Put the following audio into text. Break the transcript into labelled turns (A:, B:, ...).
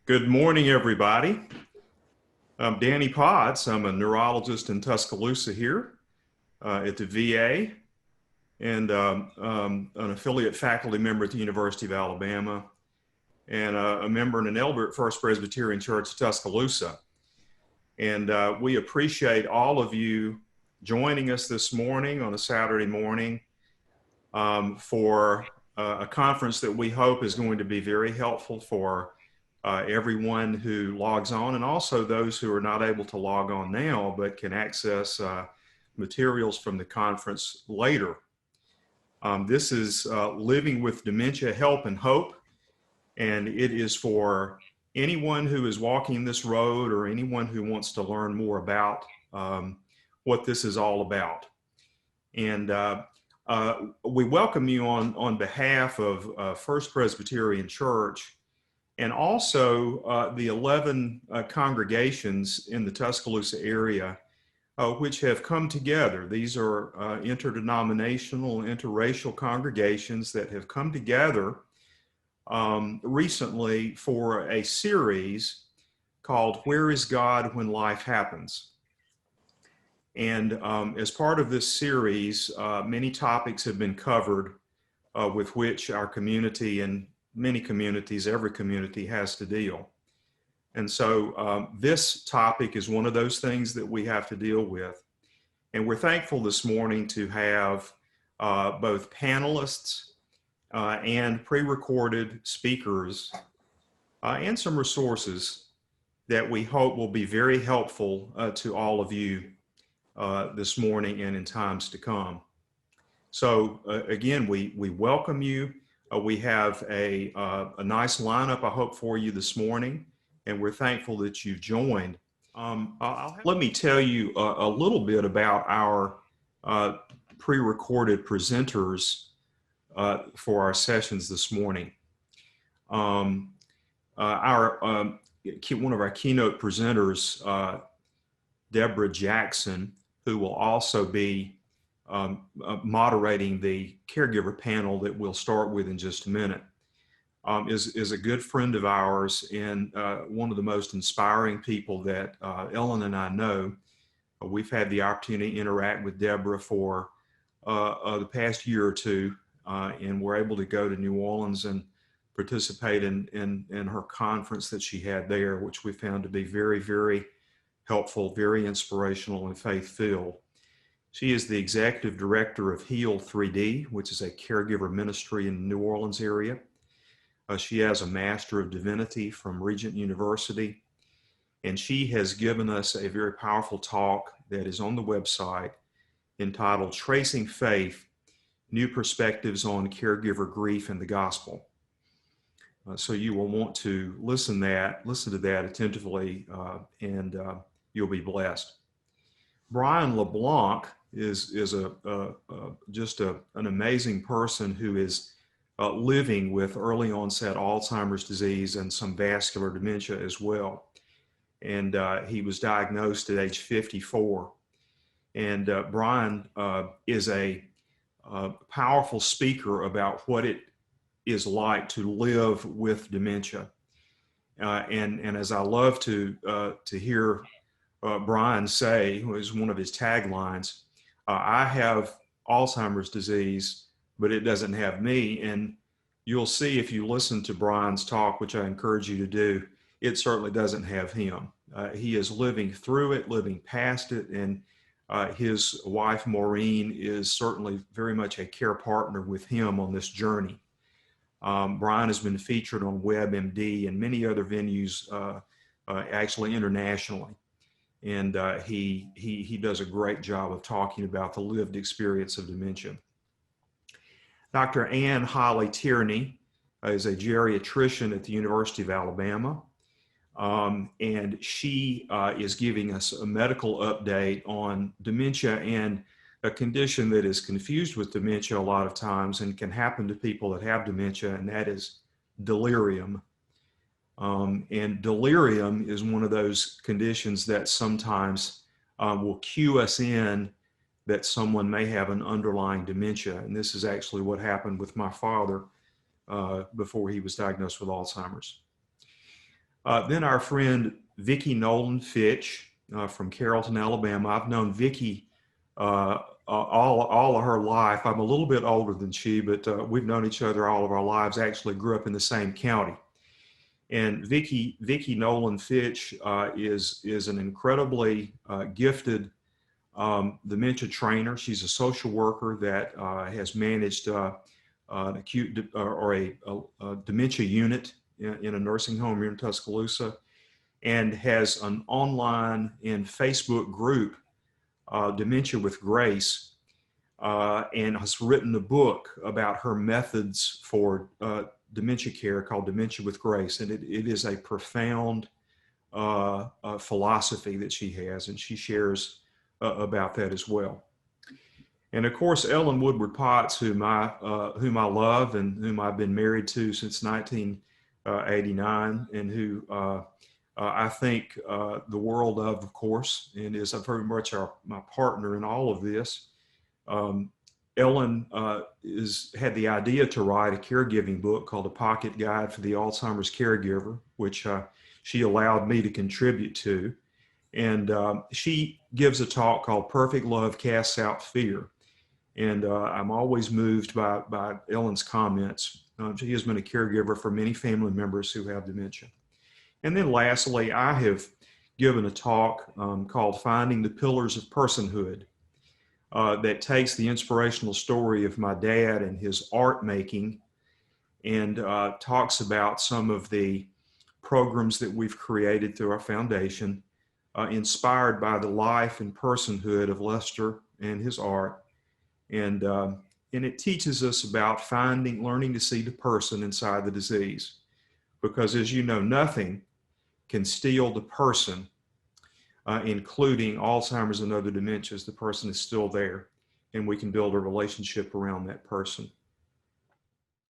A: Good morning, everybody. I'm Danny Potts. I'm a neurologist in Tuscaloosa here at the VA and an affiliate faculty member at the University of Alabama and a member and an elder at First Presbyterian Church of Tuscaloosa. And we appreciate all of you joining us this morning on a Saturday morning for a conference that we hope is going to be very helpful for everyone who logs on, and also those who are not able to log on now but can access materials from the conference later. This is Living with Dementia, Help and Hope, and it is for anyone who is walking this road or anyone who wants to learn more about what this is all about. And we welcome you on behalf of First Presbyterian Church and also the 11 congregations in the Tuscaloosa area which have come together. These are interdenominational, interracial congregations that have come together recently for a series called Where is God When Life Happens? And as part of this series, many topics have been covered with which our community and many communities, every community has to deal. And so this topic is one of those things that we have to deal with. And we're thankful this morning to have both panelists and pre-recorded speakers and some resources that we hope will be very helpful to all of you this morning and in times to come. So again, we welcome you. We have a nice lineup, I hope, for you this morning, and we're thankful that you've joined. Let me tell you a little bit about our pre-recorded presenters for our sessions this morning. One of our keynote presenters, Deborah Jackson, who will also be moderating the caregiver panel that we'll start with in just a minute, is a good friend of ours and one of the most inspiring people that Ellen and I know. We've had the opportunity to interact with Deborah for the past year or two, and we're able to go to New Orleans and participate in her conference that she had there, which we found to be very, very helpful, very inspirational, and faith-filled. She is the executive director of Heal 3D, which is a caregiver ministry in the New Orleans area. She has a Master of Divinity from Regent University, and she has given us a very powerful talk that is on the website entitled Tracing Faith, New Perspectives on Caregiver Grief and the Gospel. So you will want to listen to that attentively, and you'll be blessed. Brian Leblanc is just an amazing person who is living with early onset Alzheimer's disease and some vascular dementia as well. And he was diagnosed at age 54. And Brian is a powerful speaker about what it is like to live with dementia. And as I love to hear Brian say, was one of his taglines, I have Alzheimer's disease, but it doesn't have me. And you'll see if you listen to Brian's talk, which I encourage you to do, it certainly doesn't have him. He is living through it, living past it, and his wife, Maureen, is certainly very much a care partner with him on this journey. Brian has been featured on WebMD and many other venues, actually internationally. And he does a great job of talking about the lived experience of dementia. Dr. Ann Tierney is a geriatrician at the University of Alabama, and she is giving us a medical update on dementia and a condition that is confused with dementia a lot of times and can happen to people that have dementia, and that is delirium. And delirium is one of those conditions that sometimes will cue us in that someone may have an underlying dementia. And this is actually what happened with my father before he was diagnosed with Alzheimer's. Then our friend Vicki Nolan Fitch from Carrollton, Alabama. I've known Vicki all of her life. I'm a little bit older than she, but we've known each other all of our lives. Actually, grew up in the same county. And Vicki Nolan Fitch is an incredibly gifted dementia trainer. She's a social worker that has managed an acute or a dementia unit in a nursing home here in Tuscaloosa, and has an online and Facebook group, Dementia with Grace, and has written a book about her methods for dementia care called Dementia with Grace. And it is a profound philosophy that she has, and she shares about that as well. And of course, Ellen Woodward Potts, whom I love and whom I've been married to since 1989, and who I think the world of course, and is very much my partner in all of this. Ellen had the idea to write a caregiving book called A Pocket Guide for the Alzheimer's Caregiver, which she allowed me to contribute to. And she gives a talk called Perfect Love Casts Out Fear. And I'm always moved by Ellen's comments. She has been a caregiver for many family members who have dementia. And then lastly, I have given a talk called Finding the Pillars of Personhood that takes the inspirational story of my dad and his art making and talks about some of the programs that we've created through our foundation, inspired by the life and personhood of Lester and his art. And it teaches us about learning to see the person inside the disease. Because as you know, nothing can steal the person, including Alzheimer's and other dementias. The person is still there, and we can build a relationship around that person.